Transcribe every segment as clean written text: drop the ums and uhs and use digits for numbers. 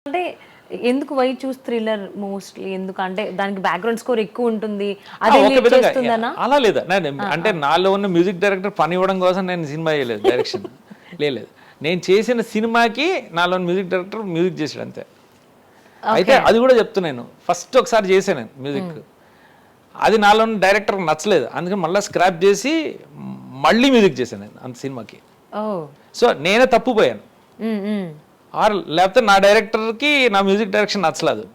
అంటే ఎందుకు why choose thriller mostly ఎందుకంటే దానికి బ్యాక్గ్రౌండ్ స్కోర్ ఎక్కువ ఉంటుంది అదే ఒక లీడ్ విధంగా చేస్తుందనా అలా లేదా అంటే నాలో ఉన్న మ్యూజిక్ డైరెక్టర్ పని ఇవ్వడం కోసం నేను సినిమా చేయలేదు డైరెక్షన్ లేదు నేను చేసిన సినిమాకి నాలో ఉన్న మ్యూజిక్ డైరెక్టర్ మ్యూజిక్ చేసాడు అంతే అయితే అది కూడా చెప్తున్నాను ఫస్ట్ ఒకసారి చేశాను నేను మ్యూజిక్ అది నాలో ఉన్న డైరెక్టర్ నచ్చలేదు అందుకని మళ్ళీ స్క్రాప్ చేసి మళ్ళీ మ్యూజిక్ చేశాను నేను అంత సినిమాకి ఓ సో నేనే తప్పుపోయాను ఆర్ లేకపోతే నా డైరెక్టర్కి నా మ్యూజిక్ డైరెక్షన్ నచ్చలేదు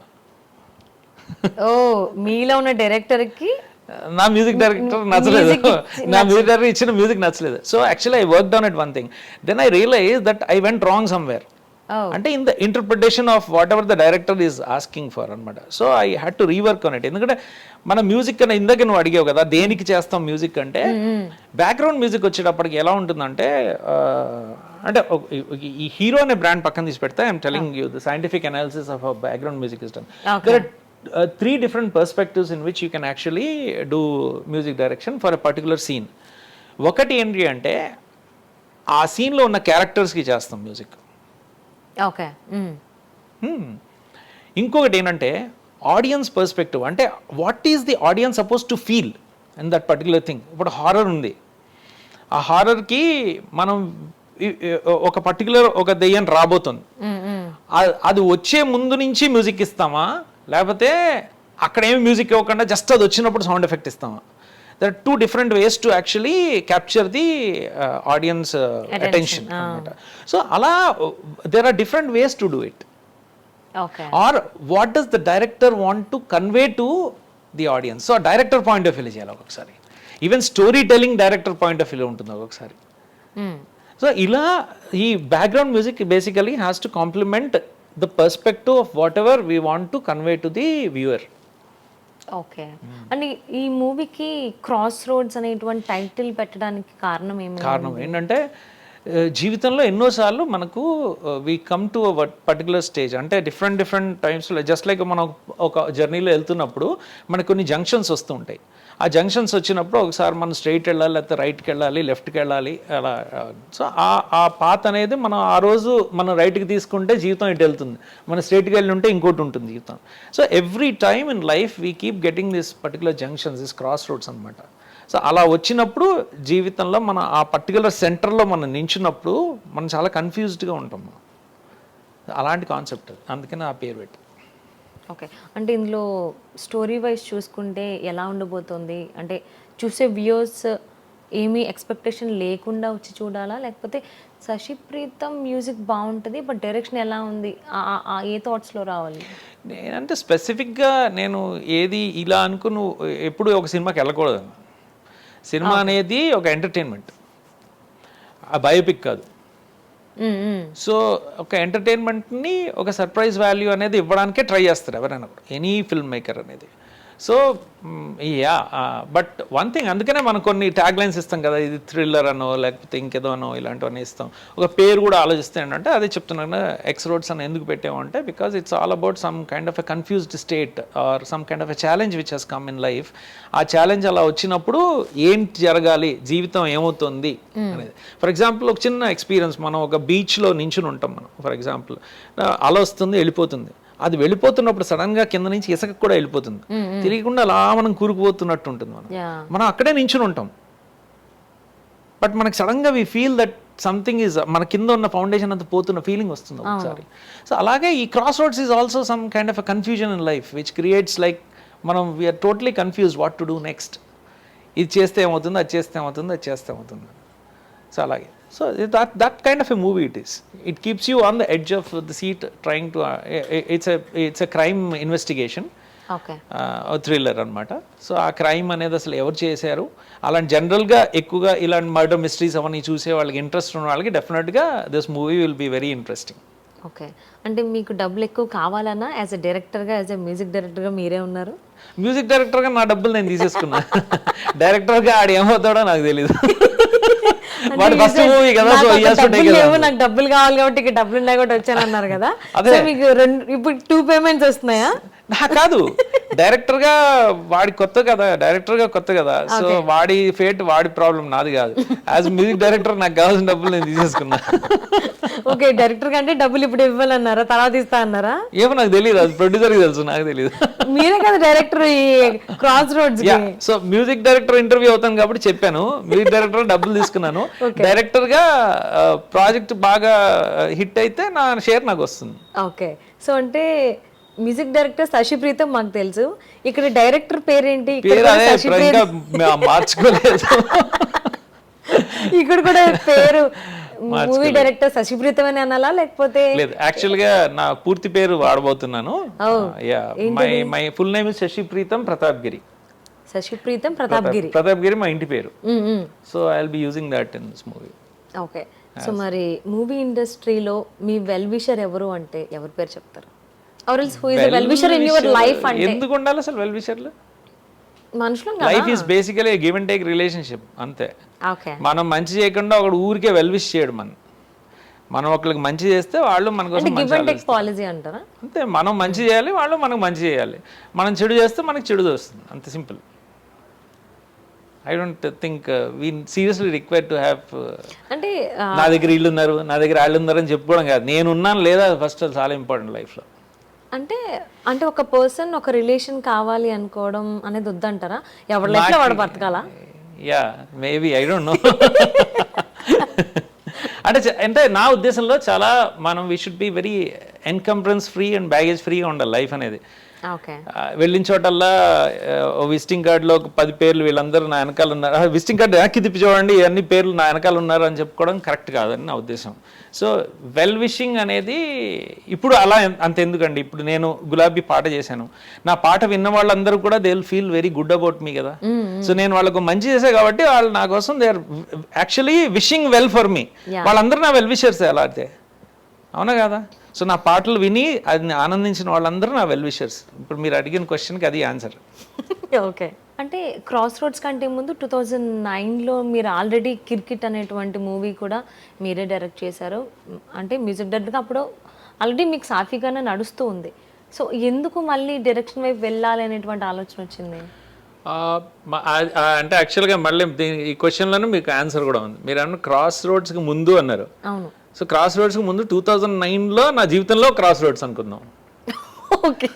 ఓ మీలో ఉన్న డైరెక్టర్ కి నా మ్యూజిక్ డైరెక్టర్ నచ్చలేదు నా మ్యూజిక్ డైరెక్టర్ ఇచ్చిన మ్యూజిక్ నచ్చలేదు so actually I work down at one thing then I realize that I went wrong somewhere అంటే in the interpretation of whatever the director is asking for అనమాట so I had to rework on it ఎందుకంటే మన music అనే ఇందాక నువ్వు అడిగావు కదా దేనికి చేస్తాం మ్యూజిక్ అంటే బ్యాక్గ్రౌండ్ మ్యూజిక్ వచ్చేటప్పటికి ఎలా ఉంటుందంటే అంటే ఈ హీరో అనే బ్రాండ్ పక్కన తీసి పెడితే I'm telling you the scientific analysis of background music is done there are 3 different perspectives in which you can actually do music direction for a particular scene. ఒకటి ఏంటి అంటే ఆ సీన్లో ఉన్న క్యారెక్టర్స్కి చేస్తాం మ్యూజిక్ ఓకే ఇంకొకటి ఏంటంటే ఆడియన్స్ పర్స్పెక్టివ్ అంటే what is the audience suppose to feel in that particular thing ఇప్పుడు హారర్ ఉంది ఆ హారర్కి మనం ఒక పర్టికులర్ ఒక దెయ్యం రాబోతుంది అది వచ్చే ముందు నుంచి మ్యూజిక్ ఇస్తామా లేకపోతే అక్కడ ఏమి మ్యూజిక్ ఇవ్వకుండా జస్ట్ అది వచ్చినప్పుడు సౌండ్ ఎఫెక్ట్ ఇస్తామా there 2 different ways to actually capture the audience attention అనమాట సో అలా there are different ways to do it okay or what does the director want to convey to the audience so director point of view చేయాలి ఒక్కొక్కసారి even story telling director point of view ఉంటుంది ఒక్కొక్కసారి so ఇలా ఈ background music basically has to complement the perspective of whatever we want to convey to the viewer okay and ఈ మూవీకి cross roads అనేటువంటి title పెట్టడానికి కారణం కారణం ఏంటంటే జీవితంలో ఎన్నోసార్లు మనకు we come to particular stage అంటే డిఫరెంట్ టైమ్స్లో జస్ట్ లైక్ మనం ఒక జర్నీలో వెళ్తున్నప్పుడు మనకు కొన్ని జంక్షన్స్ వస్తూ ఉంటాయి ఆ జంక్షన్స్ వచ్చినప్పుడు ఒకసారి మనం స్ట్రైట్ వెళ్ళాలి లేకపోతే రైట్కి వెళ్ళాలి లెఫ్ట్కి వెళ్ళాలి అలా సో ఆ పాత్ అనేది మనం ఆ రోజు మనం రైట్కి తీసుకుంటే జీవితం ఇటు వెళ్తుంది మనం స్ట్రైట్కి వెళ్ళి ఉంటే ఇంకోటి ఉంటుంది జీవితం so every time in life we keep getting this particular junctions this cross roads అనమాట సో అలా వచ్చినప్పుడు జీవితంలో మన ఆ పర్టికులర్ సెంటర్లో మనం నించున్నప్పుడు మనం చాలా కన్ఫ్యూజ్డ్గా ఉంటాం అలాంటి కాన్సెప్ట్ అందుకని ఆ పేరు పెట్టి ఓకే అంటే ఇందులో స్టోరీ వైజ్ చూసుకుంటే ఎలా ఉండబోతుంది అంటే చూసే వ్యూయర్స్ ఏమీ ఎక్స్పెక్టేషన్ లేకుండా వచ్చి చూడాలా లేకపోతే శశి ప్రీతం మ్యూజిక్ బాగుంటుంది బట్ డైరెక్షన్ ఎలా ఉంది ఏ థాట్స్లో రావాలి నేనంటే స్పెసిఫిక్గా నేను ఏది ఇలా అనుకుని ఎప్పుడు ఒక సినిమాకి వెళ్ళకూడదు సినిమా అనేది ఒక ఎంటర్టైన్మెంట్ ఆ బయోపిక్ కాదు సో ఒక ఎంటర్టైన్మెంట్ని ఒక సర్ప్రైజ్ వాల్యూ అనేది ఇవ్వడానికే ట్రై చేస్తారు ఎవరైనా కూడా ఎనీ ఫిల్మ్ మేకర్ అనేది so yeah but one thing అందుకనే మనం కొన్ని ట్యాగ్ లైన్స్ ఇస్తాం కదా ఇది థ్రిల్లర్ అనో లేకపోతే ఇంకేదో అనో ఇలాంటివన్నీ ఇస్తాం ఒక పేరు కూడా ఆలోచిస్తే ఏంటంటే అదే చెప్తున్నాను ఎక్స్ రోడ్స్ అని ఎందుకు పెట్టామంటే because it's all about some kind of a confused state or some kind of a challenge which has come in life ఆ ఛాలెంజ్ అలా వచ్చినప్పుడు ఏంటి జరగాలి జీవితం ఏమవుతుంది అనేది ఫర్ ఎగ్జాంపుల్ ఒక చిన్న ఎక్స్పీరియన్స్ మనం ఒక బీచ్లో నించుని ఉంటాం మనం ఫర్ ఎగ్జాంపుల్ అలా వస్తుంది వెళ్ళిపోతుంది అది వెళ్ళిపోతున్నప్పుడు సడన్ గా కింద నుంచి ఇసుక కూడా వెళ్ళిపోతుంది తెలియకుండా అలా మనం కూరుకుపోతున్నట్టు ఉంటుంది మనం అక్కడే నించుని ఉంటాం బట్ మనకి సడన్ గా we feel that something is మన కింద ఉన్న ఫౌండేషన్ అంతా పోతున్న ఫీలింగ్ వస్తుంది ఒకసారి సో అలాగే ఈ cross roads is also some kind of a confusion in life which creates like మనం we're totally confuse what to do next ఇది చేస్తే ఏమవుతుంది అది చేస్తే ఏమవుతుంది అది చేస్తే ఏమవుతుంది సో అలాగే so that kind of a movie it is. It keeps you on the edge of the seat trying to it's a crime investigation. Okay. Thriller అనమాట సో ఆ క్రైమ్ అనేది అసలు ఎవరు చేశారు అలాంటి జనరల్గా ఎక్కువగా ఇలాంటి మర్డర్ మిస్టరీస్ అవన్నీ చూసే వాళ్ళకి ఇంట్రెస్ట్ ఉన్న వాళ్ళకి డెఫినెట్గా this movie will be very interesting okay అంటే మీకు డబ్బులు ఎక్కువ కావాలన్నా యాజ్ ఎ డైరెక్టర్గా యాజ్ ఎ మ్యూజిక్ డైరెక్టర్గా మీరే ఉన్నారు మ్యూజిక్ డైరెక్టర్గా నా డబ్బులు నేను తీసేసుకున్నా డైరెక్టర్గా ఆడు ఏమవుతాడో నాకు తెలీదు వాడు ఫస్ట్ మూవీ కదా సో నాకు డబ్బులు కావాలి కాబట్టి డబ్బులు ఉన్నాయి కూడా వచ్చాను అన్నారు కదా సో మీకు ఇప్పుడు 2 payments వస్తున్నాయా కాదు, డైరెక్టర్ గా వాడి కొత్త కదా, డైరెక్టర్ గా కొత్త కదా, సో వాడి ఫేట్ వాడి ప్రాబ్లం, నాది కాదు. యాజ్ మ్యూజిక్ డైరెక్టర్ నాకు కావాల్సిన డబ్బులు నేను తీసేసుకున్నా. ఓకే, డైరెక్టర్ కంటే డబ్బులు ఇప్పుడు ఇవ్వాలన్నారా, తర్వాత ఇస్తా అన్నారా? ఏమో నాకు తెలియదు, అది ప్రొడ్యూసర్ కి తెలుసు, నాకు తెలియదు. మీరే కదా డైరెక్టర్ ఈ cross roads. So music director interview అవుతాను కాబట్టి చెప్పాను, మ్యూజిక్ డైరెక్టర్ డబ్బులు తీసుకున్నాను. డైరెక్టర్ గా ప్రాజెక్ట్ బాగా హిట్ అయితే నా షేర్ నాకు వస్తుంది. ఓకే, సో అంటే మ్యూజిక్ డైరెక్టర్ శశి ప్రీతం మాకు తెలుసు, ఇక్కడ డైరెక్టర్ పేరేంటి? పేరు అదే, ఇంకా మార్చుకోలేదు. ఇక్కడ కూడా పేరు మూవీ డైరెక్టర్ శశి ప్రీతం అని అనాలా లేకపోతే? లేదు, యాక్చువల్ గా నా పూర్తి పేరు వాడబోతున్నాను. My full name is Shashi Pritam Pratap Giri. Shashi Pritam Pratap Giri. Pratap Giri మా ఇంటి పేరు. So I will be using that in this movie. Okay, so మరి మూవీ ఇండస్ట్రీలో మీ వెల్ విషర్ ఎవరు అంటే ఎవరి పేరు చెప్తారు? Or else who is the well wisher in your life? అంటే ఎందుకు ఉండాలి అసలు వెల్ విషర్లు? మనుషులు life is basically give and take relationship, అంతే. ఓకే, మనం మంచి చేయకుండా ఒకడు ఊరికే వెల్ విష్ చేయడు. మనం ఒకరికి మంచి చేస్తే వాళ్ళు మన కోసం గివ్ అండ్ టేక్ పాలసీ అంటారా? అంతే, మనం మంచి చేయాలి, వాళ్ళు మనకు మంచి చేయాలి. మనం చెడు చేస్తే మనకి చెడు వస్తుంది, అంత simple. I don't think we seriously require to have అంటే నా దగ్గర వీళ్ళు ఉన్నారు, నా దగ్గర వాళ్ళు ఉన్నారు అని చెప్పుకోవడం కాదు. నేను ఉన్నాను లేదా, ఫస్ట్ చాలా ఇంపార్టెంట్ లైఫ్లో. అంటే అంటే ఒక పర్సన్ ఒక రిలేషన్ కావాలి అనుకోవడం అనేది వద్దంటారా? ఎవరి లైఫ్లో వాడు బతకాలా? Yeah maybe, I don't know. అంటే నా ఉద్దేశంలో చాలా మనం we should be very encumbrance free and baggage ఫ్రీగా ఉండాలి లైఫ్ అనేది. వెళ్ళిన చోటల్లా విజిటింగ్ కార్డులో 10 పేర్లు వీళ్ళందరూ నా వెనకాల ఉన్నారు, విజిటింగ్ కార్డు వెనక్కి తిప్పి చూడండి అన్ని పేర్లు నా వెనకాల ఉన్నారు అని చెప్పుకోవడం కరెక్ట్ కాదని నా ఉద్దేశం. సో వెల్ విషింగ్ అనేది ఇప్పుడు అలా అంతెందుకండి. ఇప్పుడు నేను గులాబీ పాట చేశాను, నా పాట విన్న వాళ్ళందరూ కూడా they will feel very good about me కదా. సో నేను వాళ్ళకు మంచి చేసే కాబట్టి వాళ్ళు నా కోసం they are actually wishing well for me. వాళ్ళందరూ నా వెల్ విషర్స్ ఎలా అయితే, అవునా కదా? సో నా పాటలు విని అది ఆనందించిన వాళ్ళందరూ నా వెల్ విషర్స్. ఇప్పుడు మీరు అడిగిన క్వశ్చన్కి అది ఆన్సర్. ఓకే, అంటే క్రాస్ రోడ్స్ కంటే ముందు 2009లో మీరు ఆల్రెడీ కిర్కిట్ అనేటువంటి మూవీ కూడా మీరే డైరెక్ట్ చేశారు. అంటే మ్యూజిక్ డైరెక్టర్గా అప్పుడు ఆల్రెడీ మీకు సాఫీగానే నడుస్తూ ఉంది. సో ఎందుకు మళ్ళీ డైరెక్షన్ వైపు వెళ్ళాలి అనేటువంటి ఆలోచన వచ్చింది? అంటే యాక్చువల్గా మళ్ళీ ఈ క్వశ్చన్లోనే మీకు ఆన్సర్ కూడా ఉంది. మీరు అన్న క్రాస్ రోడ్స్కి ముందు అన్నారు. అవును. సో క్రాస్ రోడ్స్కి ముందు 2009లో నా జీవితంలో క్రాస్ రోడ్స్ అనుకుందాం. ఓకే,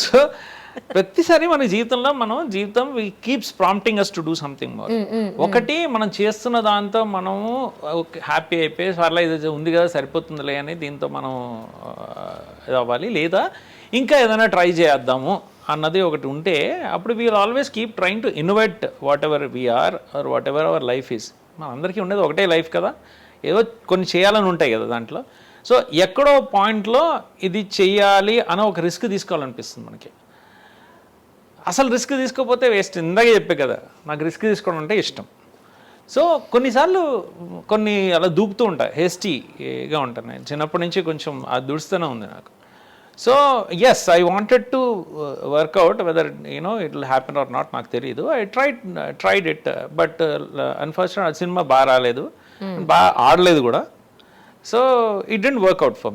సో ప్రతిసారి మన జీవితంలో జీవితం keeps prompting us to do something more. ఒకటి మనం చేస్తున్న దాంతో మనము హ్యాపీ అయిపోయి పర్లే ఇది ఉంది కదా సరిపోతుందిలే అని దీంతో మనం ఇది అవ్వాలి, లేదా ఇంకా ఏదైనా ట్రై చేద్దాము అన్నది ఒకటి ఉంటే అప్పుడు we will always keep trying to innovate whatever we're or whatever our life is. మన అందరికీ ఉండేది ఒకటే లైఫ్ కదా, ఏదో కొన్ని చేయాలని ఉంటాయి కదా దాంట్లో. సో ఎక్కడో పాయింట్లో ఇది చెయ్యాలి అని ఒక రిస్క్ తీసుకోవాలనిపిస్తుంది మనకి. అసలు రిస్క్ తీసుకోకపోతే వేస్ట్. ఇందాకే చెప్పే కదా, నాకు రిస్క్ తీసుకోవడం అంటే ఇష్టం. సో కొన్నిసార్లు కొన్ని అలా దూకుతూ ఉంటాయి, హేస్టీగా ఉంటాను. నేను చిన్నప్పటి నుంచి కొంచెం అది దుడుస్తూనే ఉంది నాకు. So yes, I wanted to work out whether you know it will happen or not నాకు తెలియదు. I tried it, but unfortunate సినిమా బాగా రాలేదు, బాగా ఆడలేదు కూడా. So it didn't work out for me.